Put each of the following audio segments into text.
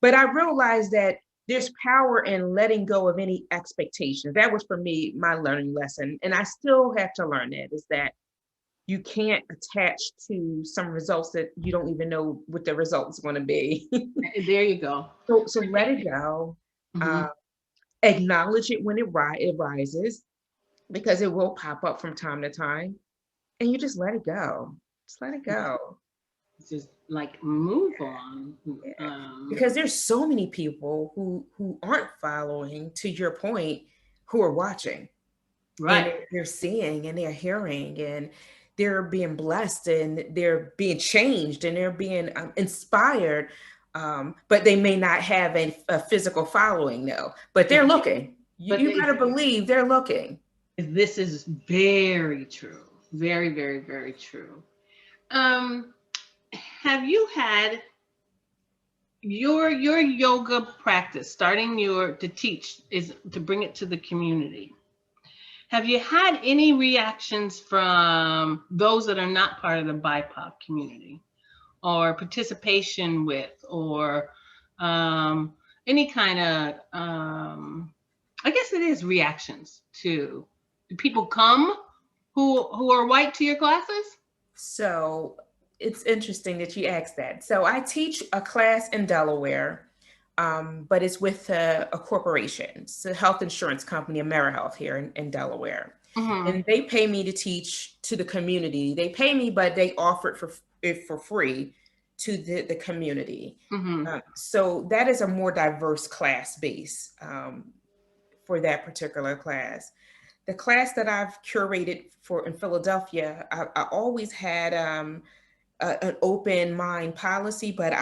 But I realized that there's power in letting go of any expectations. That was for me, my learning lesson. And I still have to learn that, is that you can't attach to some results that you don't even know what the results going to be. There you go. So let it go. Mm-hmm. Uh, Acknowledge it when it rises, because it will pop up from time to time, and you just let it go. Just let it go. Just like move on. Yeah. Um, Because there's so many people who aren't following, to your point, who are watching, and right. they're seeing and they're hearing, and they're being blessed, and they're being changed, and they're being inspired, but they may not have a physical following, though, but they're looking. you, But you better believe they're looking. this is very true. Very, very, very true. Um, have you had your yoga practice starting your to teach is to bring it to the community? Have you had any reactions from those that are not part of the BIPOC community, or participation with, or um, any kind of, I guess it is reactions to? Do people come who are white to your classes? So it's interesting that you asked that. So I teach a class in Delaware, but it's with a corporation. It's a health insurance company, AmeriHealth, here in Delaware. Mm-hmm. And they pay me to teach to the community. They pay me, but they offer it for free to the community. Mm-hmm. So that is a more diverse class base, for that particular class. The class that I've curated for in Philadelphia, I always had an open mind policy, but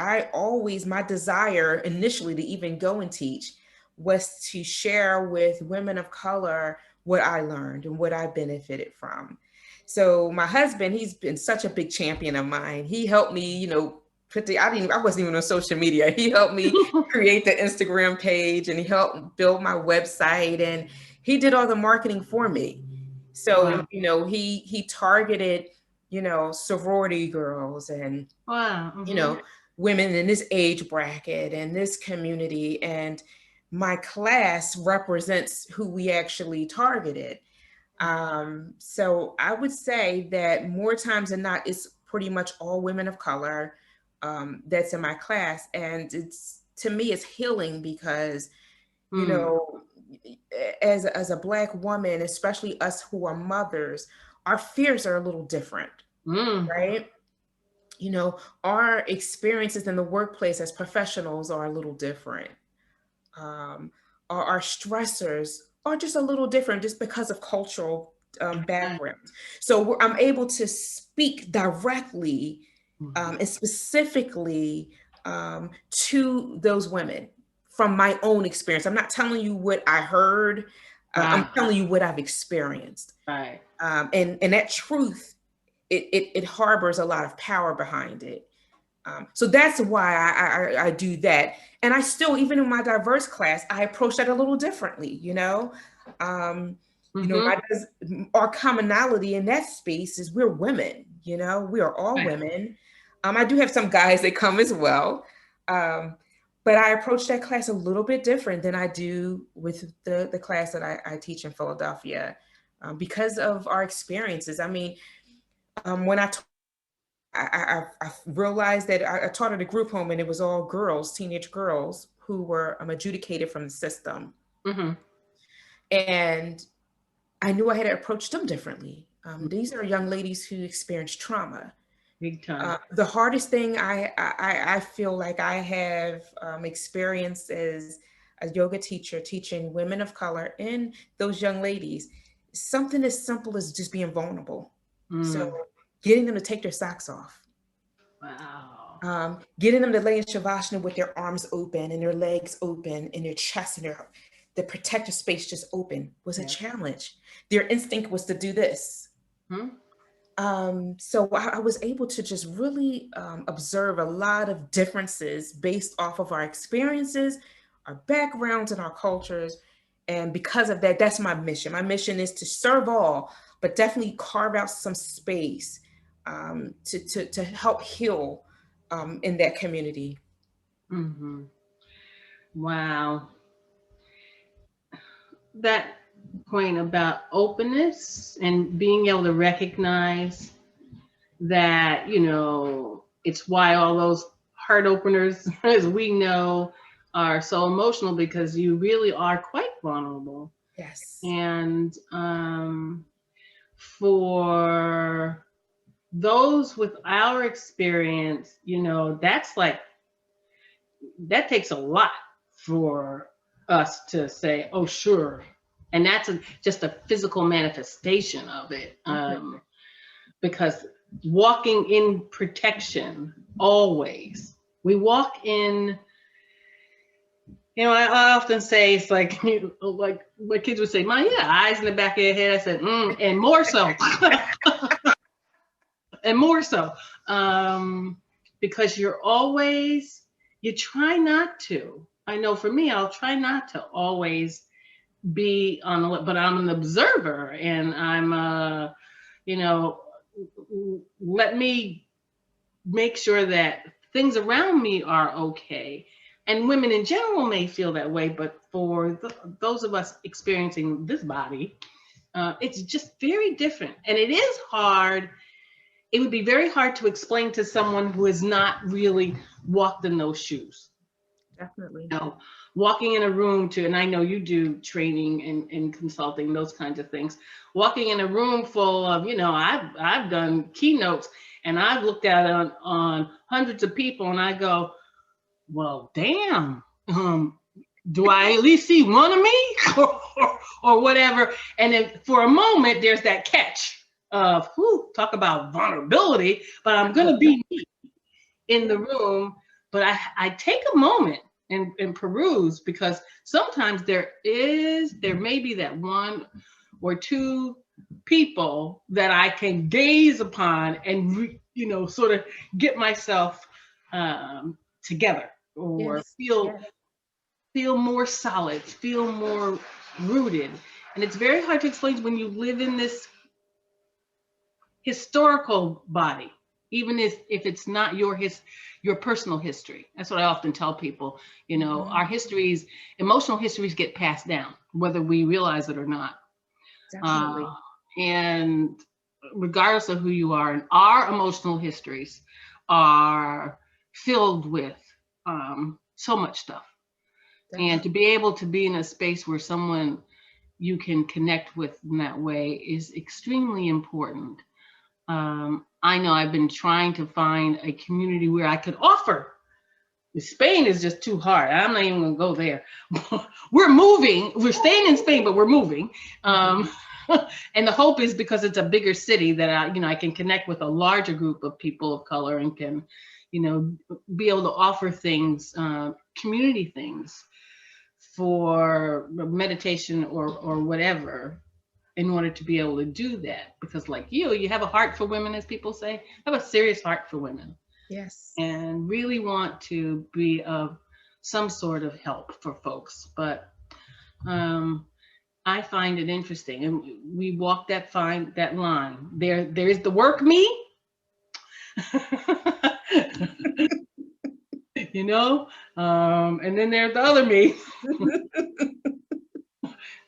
my desire initially to even go and teach was to share with women of color what I learned and what I benefited from. So my husband, he's been such a big champion of mine. He helped me, I wasn't even on social media. He helped me create the Instagram page, and he helped build my website, and he did all the marketing for me. So, Wow. he targeted, sorority girls, and, Wow. you Mm-hmm. know, women in this age bracket and this community. And my class represents who we actually targeted. So I would say that more times than not, it's pretty much all women of color, that's in my class. And it's, to me, it's healing, because, you Mm. know, as a Black woman, especially us who are mothers, our fears are a little different, Mm. right? Our experiences in the workplace as professionals are a little different. Um, our stressors are just a little different, just because of cultural backgrounds. So I'm able to speak directly, Mm-hmm. and specifically, to those women from my own experience. I'm not telling you what I heard. I'm Right. telling you what I've experienced. Right. And that truth, it harbors a lot of power behind it. So that's why I do that. And I still, even in my diverse class, I approach that a little differently, Um, Mm-hmm. our commonality in that space is we're women, we are all Right. women. I do have some guys that come as well. Um, but I approach that class a little bit different than I do with the class that I teach in Philadelphia, because of our experiences. I mean, when I realized that I taught at a group home, and it was all girls, teenage girls, who were adjudicated from the system. Mm-hmm. And I knew I had to approach them differently. These are young ladies who experienced trauma. Big time. The hardest thing I feel like I have experienced as a yoga teacher, teaching women of color and those young ladies, something as simple as just being vulnerable. So Mm. getting them to take their socks off, Wow. getting them to lay in shavasana with their arms open and their legs open and their chest and the protective space just open, was a Yeah. challenge. Their instinct was to do this. Hmm. So I was able to just really observe a lot of differences based off of our experiences, our backgrounds, and our cultures. And because of that, that's my mission. My mission is to serve all, but definitely carve out some space, to help heal, in that community. Hmm. Wow. That point about openness and being able to recognize that, it's why all those heart openers, as we know, are so emotional because you really are quite vulnerable. Yes, And for those with our experience, that's like, that takes a lot for us to say, oh, sure. And that's just a physical manifestation of it. definitely. Because walking in protection always, we walk in, I often say it's like, like my kids would say, "Mom, yeah, eyes in the back of your head." I said, and more so, and more so, um, because you try not to. I know for me, I'll try not to always be on the, but I'm an observer, and I'm, you know, let me make sure that things around me are okay. And women in general may feel that way, but for those of us experiencing this body, it's just very different. And it is hard. It would be very hard to explain to someone who has not really walked in those shoes. Definitely. Walking in a room to, and I know you do training and consulting, those kinds of things. Walking in a room full of, I've done keynotes and I've looked at it on hundreds of people and I go, well, damn, do I at least see one of me or whatever? And then for a moment, there's that catch of, whew, talk about vulnerability, but I'm going to be in the room, but I take a moment and peruse, because sometimes there may be that one or two people that I can gaze upon and sort of get myself together, or Yes, feel yes, feel more solid, feel more rooted. And it's very hard to explain when you live in this historical body, even if it's not your personal history. That's what I often tell people. hmm Our histories, emotional histories, get passed down whether we realize it or not. uh, definitely. and regardless of who you are, and our emotional histories are filled with so much stuff. And to Definitely. be able to be in a space where someone you can connect with in that way is extremely important. I know I've been trying to find a community where I could offer. Spain is just too hard. I'm not even going to go there. We're moving. We're staying in Spain, but we're moving. Mhm. And the hope is, because it's a bigger city, that I can connect with a larger group of people of color and can, be able to offer things, community things for meditation or whatever, in order to be able to do that. Because like you have a heart for women, as people say. I have a serious heart for women Yes. and really want to be of some sort of help for folks. But I find it interesting, and we walk that line. There is the work me, you know, and then there's the other me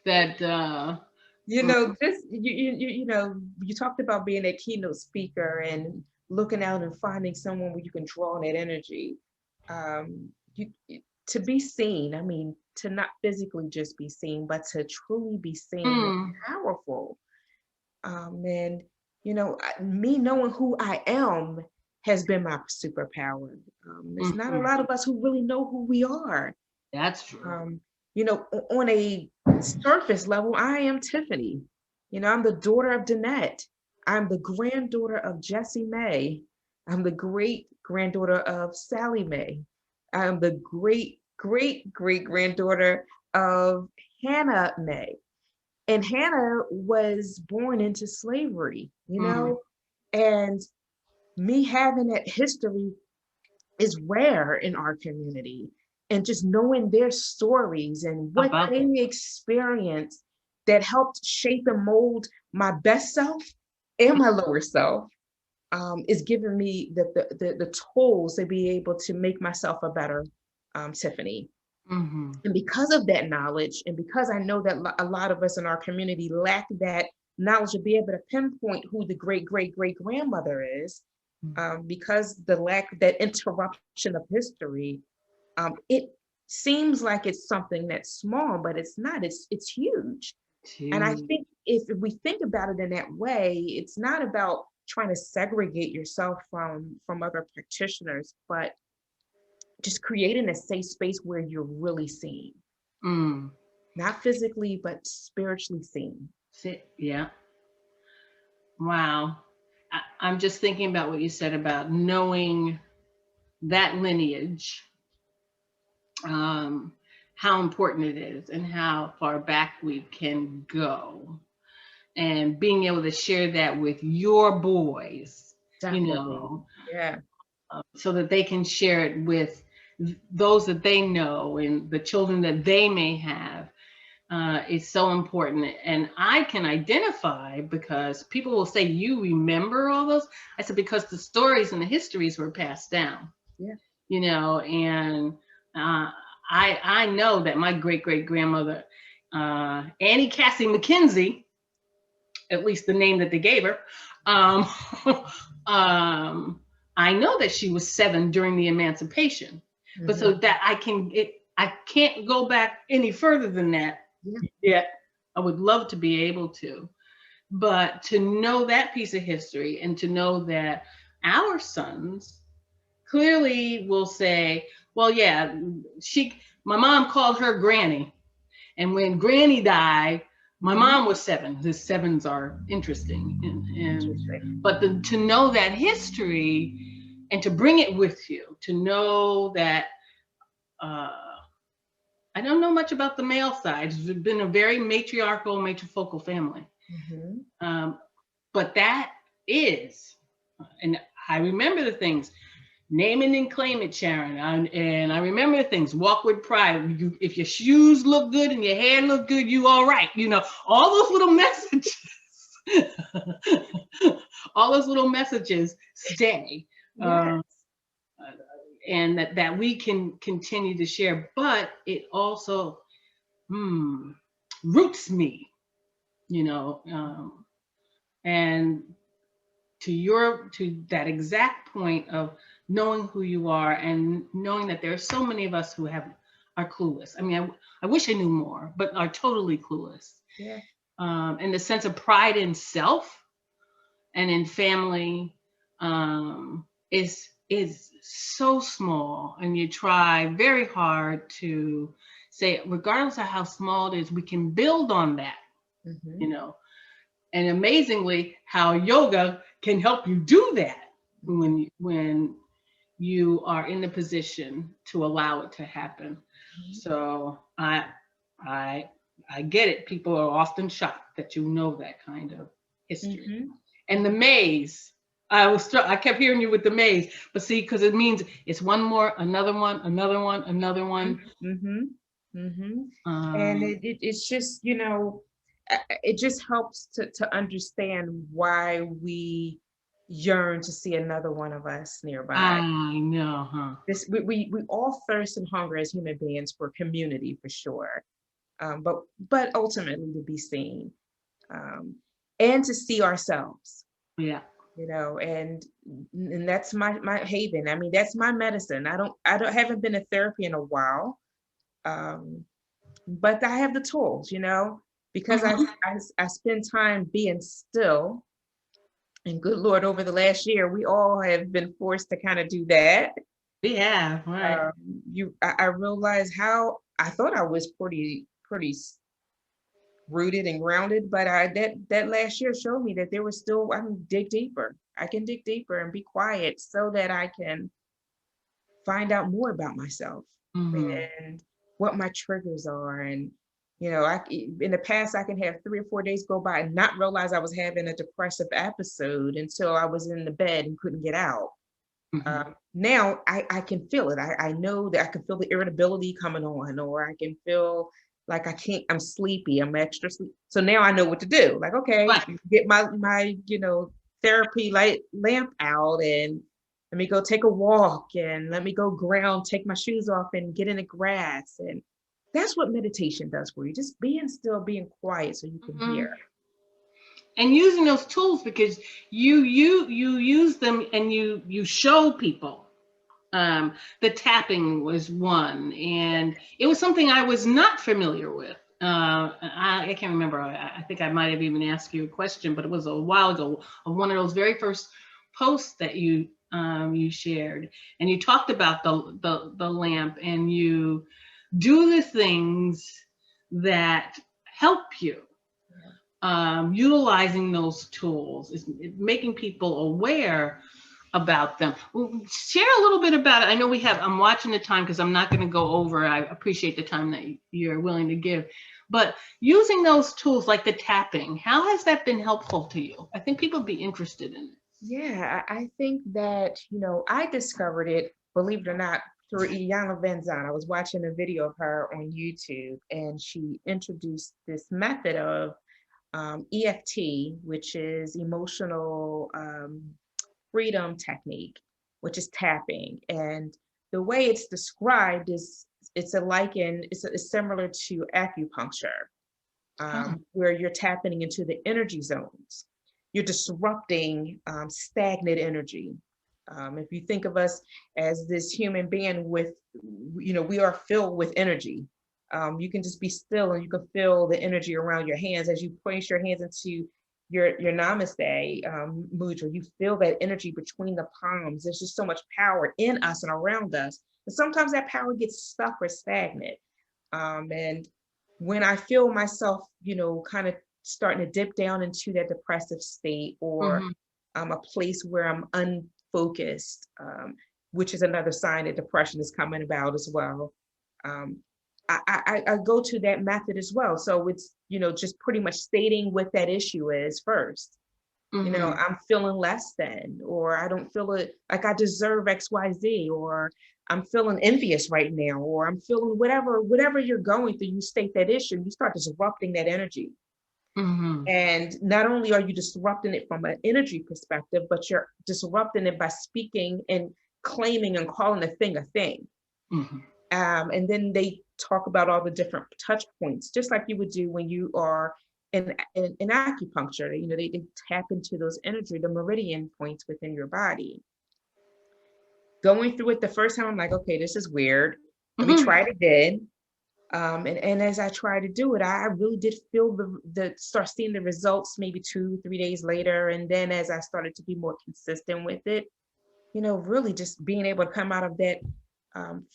that Just you talked about being a keynote speaker and looking out and finding someone where you can draw on that energy. To be seen, I mean, to not physically just be seen, but to truly be seen is mm, powerful. And me knowing who I am has been my superpower. There's not a mhm, lot of us who really know who we are. that's true. Um, on a surface level, I am Tiffany. I'm the daughter of Danette. I'm the granddaughter of Jessie May. I'm the great granddaughter of Sally Mae. I'm the great great great granddaughter of Hannah May. And Hannah was born into slavery. Mm, And me having that history is rare in our community. And just knowing their stories and what about they that. experienced that helped shape and mold my best self and my lower self is giving me the tools to be able to make myself a better. Tiffany. Mm-hmm. And because of that knowledge, and because I know that a lot of us in our community lack that knowledge to be able to pinpoint who the great great great grandmother is, because the lack that interruption of history, it seems like it's something that's small, but it's not. It's huge. And I Two. think if we think about it in that way, it's not about trying to segregate yourself from other practitioners, but just creating a safe space where you're really seen, Mm. not physically, but spiritually seen. Yeah. Wow. I'm just thinking about what you said about knowing that lineage, um, how important it is and how far back we can go. And being able to share that with your boys, Definitely. Yeah. so that they can share it with those that they know and the children that they may have. Is so important. And I can identify because people will say, "You remember all those?" I said, because the stories and the histories were passed down, Yeah. And uh, I know that my great great grandmother, Annie Cassie McKenzie, at least the name that they gave her, um, I know that she was 7 during the emancipation, but so Mm-hmm. that I can't go back any further than that Yeah. yet. I would love to be able to, but to know that piece of history and to know that our sons clearly will say, well, yeah, my mom called her granny. And when granny died, my Mm-hmm. mom was 7. The sevens are interesting. Interesting. But to know that history and to bring it with you, to know that, uh, I don't know much about the male side. It's been a very matriarchal, matrifocal family. Mm-hmm. Um, but that is, and I remember the things. Name it and claim it, Sharon. And I remember the things. Walk with pride. If your shoes look good and your hair look good, you all right. All those little messages. All those little messages stay. Yes. And that we can continue to share. But it also roots me, and to that exact point of knowing who you are and knowing that there are so many of us who are clueless. I mean, I wish I knew more, but are totally clueless. Yeah. And the sense of pride in self and in family, is so small, and you try very hard to say, regardless of how small it is, we can build on that, Mm-hmm. you know. And amazingly, how yoga can help you do that when you are in the position to allow it to happen. So I I get it. People are often shocked that you know that kind of history. Mm-hmm. And the maze, I kept hearing you with the maze, but see, because it means it's one more, another one, another one, another one. Mm-hmm. Mm-hmm. And Um, it's just, it just helps to understand why we yearn to see another one of us nearby. I know, huh? We all thirst and hunger as human beings for community for sure, but ultimately to be seen, um, and to see ourselves, Yeah. and that's my haven. I mean, that's my medicine. I don't haven't been to therapy in a while, um, but I have the tools, because Mhm. I spend time being still. And good Lord, over the last year, we all have been forced to kind of do that. We have, right. Um, I realized how I thought I was pretty rooted and grounded, but that last year showed me that there was still I can dig deeper. I can dig deeper and be quiet so that I can find out more about myself Hmm. and what my triggers are. And in the past I can have 3 or 4 days go by and not realize I was having a depressive episode until I was in the bed and couldn't get out. Hmm. Now I can feel it. I know that I can feel the irritability coming on, or I can feel like I can't, I'm sleepy, I'm extra sleepy. So now I know what to do. Like, okay, Right. get my therapy light lamp out and let me go take a walk, and let me go ground, take my shoes off and get in the grass. And that's what meditation does for you. Just being still, being quiet so you can Mhm. hear. And using those tools, because you use them and you show people. The tapping was one, and it was something I was not familiar with. I can't remember. I think I might have even asked you a question, but it was a while ago, of one of those very first posts that you shared, and you talked about the lamp, and you do the things that help you. Utilizing those tools is making people aware about them. Share a little bit about it. I know I'm watching the time because I'm not going to go over. I appreciate the time that you're willing to give. But using those tools like the tapping, how has that been helpful to you? I think people would be interested in it. Yeah, I think that, I discovered it, believe it or not, through Iyanla Vanzant. I was watching a video of her on YouTube, and she introduced this method of EFT, which is emotional freedom technique, which is tapping. And the way it's described is it's similar to acupuncture, Oh. where you're tapping into the energy zones. You're disrupting stagnant energy. If you think of us as this human being with, we are filled with energy. You can just be still and you can feel the energy around your hands as you place your hands into your namaste mudra. You feel that energy between the palms. There's just so much power in us and around us. And sometimes that power gets stuck or stagnant. And when I feel myself, kind of starting to dip down into that depressive state, or Mhm. a place where I'm unfocused, which is another sign that depression is coming about as well. Um, I go to that method as well. So it's, just pretty much stating what that issue is first. Mhm. I'm feeling less than, or I don't feel it like I deserve XYZ, or I'm feeling envious right now, or I'm feeling whatever you're going through, you state that issue, you start disrupting that energy. Mhm. And not only are you disrupting it from an energy perspective, but you're disrupting it by speaking and claiming and calling a thing a thing. Mhm. And then they talk about all the different touch points, just like you would do when you are in acupuncture. They tap into those energy, the meridian points within your body. Going through it the first time, I'm like, okay, this is weird. Let me Mhm. try it again. And as I tried to do it, I really did feel the start seeing the results maybe 2, 3 days later. And then as I started to be more consistent with it, really just being able to come out of that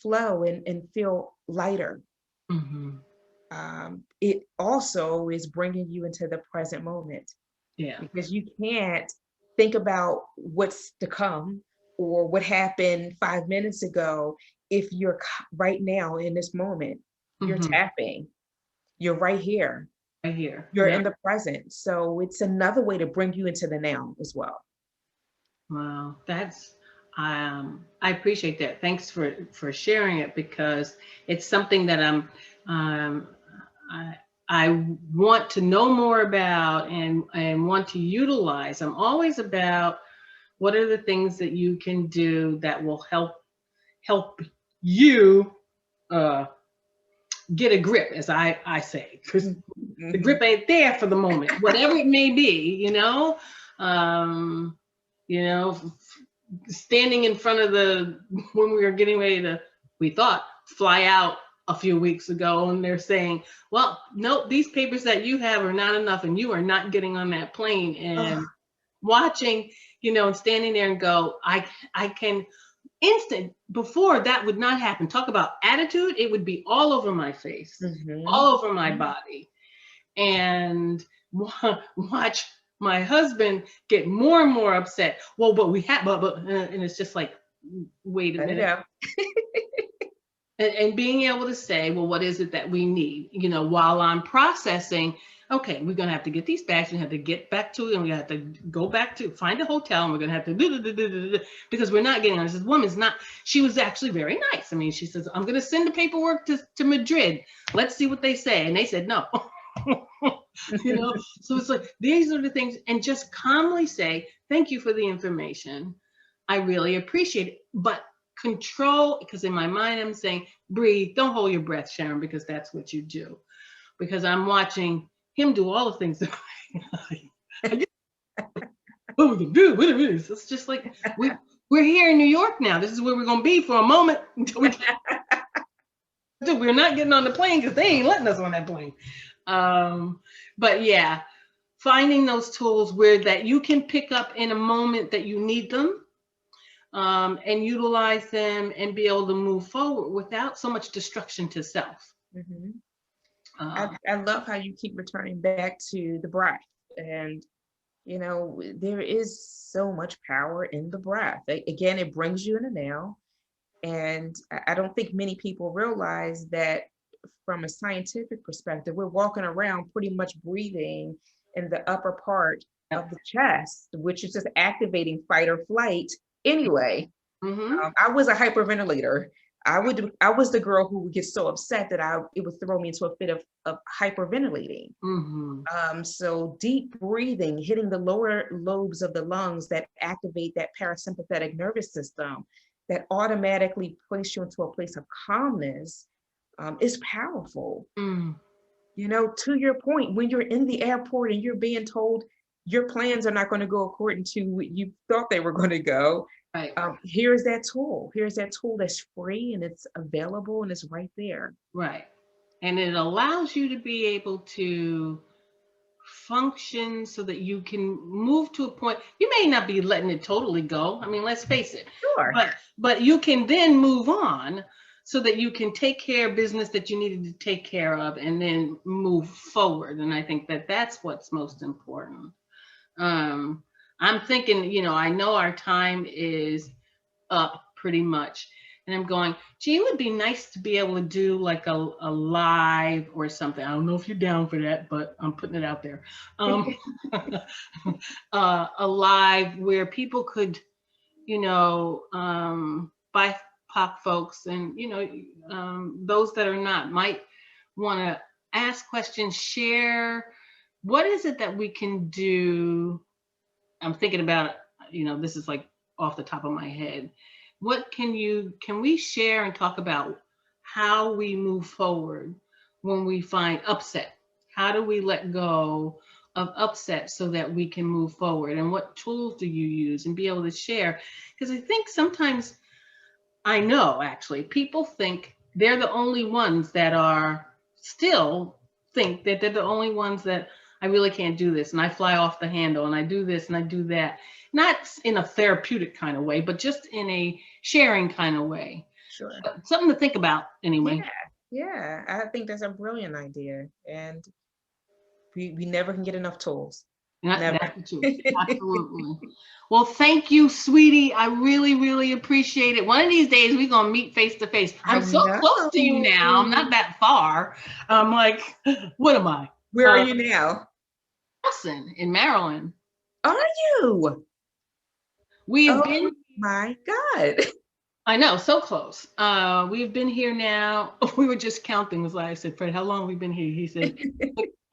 flow and feel lighter. Mhm. It also is bringing you into the present moment, Yeah. because you can't think about what's to come or what happened 5 minutes ago if you're right now in this moment. You're Mhm. tapping, you're right here, I hear. you're Yeah. in the present. So it's another way to bring you into the now as well. Wow. That's I appreciate that. Thanks for sharing it, because it's something that um I I want to know more about and want to utilize. I'm always about what are the things that you can do that will help you uh get a grip, as I say, because Mhm, the mhm. grip ain't there for the moment, whatever it may be. Um, standing in front of when we were getting ready to, we thought, fly out a few weeks ago, and they're saying, well, nope, these papers that you have are not enough, and you are not getting on that plane. Oh, And watching, and standing there and go, I can instant before that would not happen. Talk about attitude, it would be all over my face, mhm, all over my mhm. body. And watch my husband get more and more upset. Well, but we have, and it's just like, wait a Let it minute. out. And being able to say, well, what is it that we need? While I'm processing, okay, we're going to have to get these bags. We have to get back to it. And we have to go back to find a hotel. And we're going to have to because we're not getting on. This woman's not, she was actually very nice. I mean, she says, I'm going to send the paperwork to Madrid. Let's see what they say. And they said, no. So it's like, these are the things. And just calmly say, thank you for the information. I really appreciate it. But control, because in my mind I'm saying, breathe, don't hold your breath, Sharon, because that's what you do. Because I'm watching him do all the things that I just, what we can do, what it is. It's just like we're here in New York now. This is where we're gonna be for a moment until we're not getting on the plane because they ain't letting us on that plane. But yeah, finding those tools where that you can pick up in a moment that you need them, and utilize them and be able to move forward without so much destruction to self. Mhm. Uh, I love how you keep returning back to the breath. And, there is so much power in the breath. Again, it brings you in the now. And I don't think many people realize that from a scientific perspective, we're walking around pretty much breathing in the upper part of yep. the chest, which is just activating fight or flight anyway. Mm-hmm. I was a hyperventilator. I was the girl who would get so upset that it would throw me into a fit of hyperventilating. Mm-hmm. So deep breathing, hitting the lower lobes of the lungs that activate that parasympathetic nervous system, that automatically place you into a place of calmness, is powerful. Mm. To your point, when you're in the airport and you're being told your plans are not going to go according to what you thought they were going to go, Right. here's that tool. Here's that tool that's free and it's available and it's right there. Right. And it allows you to be able to function so that you can move to a point. You may not be letting it totally go. I mean, let's face it. Sure. But you can then move on so that you can take care of business that you needed to take care of and then move forward. And I think that that's what's most important. I'm thinking, I know our time is up pretty much. And I'm going, gee, it would be nice to be able to do like a live or something. I don't know if you're down for that, but I'm putting it out there. A live where people could, BIPOC folks and, those that are not might want to ask questions, share. What is it that we can do? I'm thinking about, this is like off the top of my head. What can we share and talk about how we move forward when we find upset? How do we let go of upset so that we can move forward? And what tools do you use and be able to share? Because I think sometimes, I know actually, people think they're the only ones that are still think that they're the only ones that I really can't do this and I fly off the handle and I do this and I do that. Not in a therapeutic kind of way, but just in a sharing kind of way. Sure. But something to think about anyway. Yeah. I think that's a brilliant idea. And we never can get enough tools. Never. That's the truth. Absolutely. Well, thank you, sweetie. I really, really appreciate it. One of these days, we're going to meet face to face. I'm so close to you now. I'm not that far. I'm like, what am I? Where are you now? Wilson in Maryland. Are you? We've been. My God. I know, so close. We've been here now. We were just counting. It was like I said, Fred, how long have we been here? He said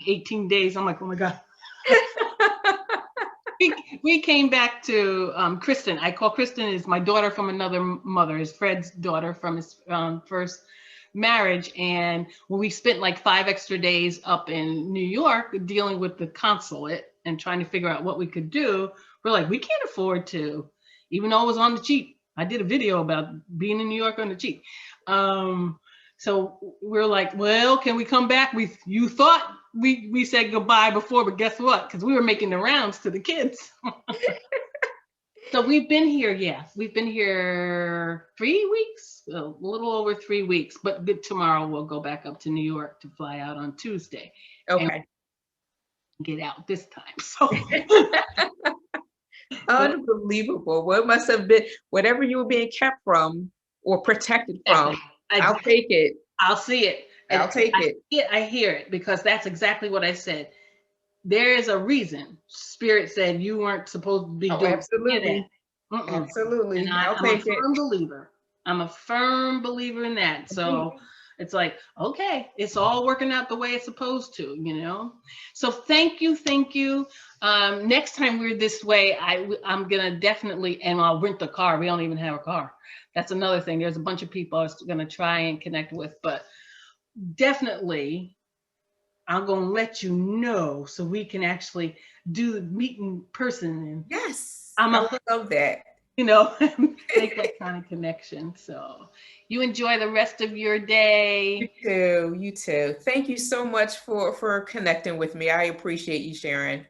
18 days. I'm like, oh my God. We came back to Kristen. I call Kristen is my daughter from another mother, is Fred's daughter from his first marriage. And when we spent like 5 extra days up in New York dealing with the consulate and trying to figure out what we could do, we're like, we can't afford to, even though it was on the cheap. I did a video about being in New York on the cheap. So we're like, well, can we come back? You thought we said goodbye before, but guess what? Because we were making the rounds to the kids. So we've been here, we've been here 3 weeks, a little over 3 weeks, but tomorrow we'll go back up to New York to fly out on Tuesday. Okay. And get out this time. So unbelievable. What must have been, whatever you were being kept from or protected from, I'll take it. I'll see it. I'll take it. I hear it, because that's exactly what I said. There is a reason Spirit said you weren't supposed to be doing absolutely. Absolutely. And I'm a firm believer. I'm a firm believer in that. So It's like, okay, it's all working out the way it's supposed to, you know? So thank you, thank you. Next time we're this way, I'm gonna definitely, and I'll rent a car. We don't even have a car. That's another thing. There's a bunch of people I was gonna try and connect with, but definitely I'm gonna let you know so we can actually do the meet in person. And Yes, I'm I a, would love that. you know, make that kind of connection. So you enjoy the rest of your You day. too. You too. Thank you so much for connecting with me. I appreciate you, Sharon.